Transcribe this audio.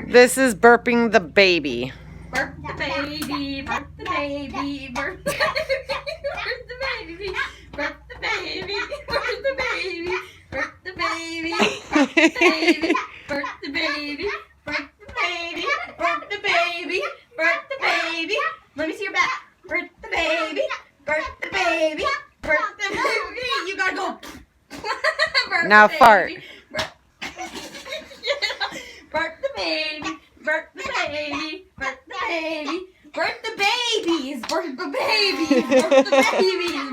This is burping the baby. Burp the baby, burp the baby, burp the baby, burp the baby, burp the baby, burp the baby, burp the baby, burp the baby, burp the baby, burp the baby, burp the baby, burp the baby. Let me see your back. Burp the baby, burp the baby, burp the baby. You gotta go. Burp Now the fart. baby. Burp the baby, burp the baby, burp the baby, burp the babies, burp the babies, burp the babies,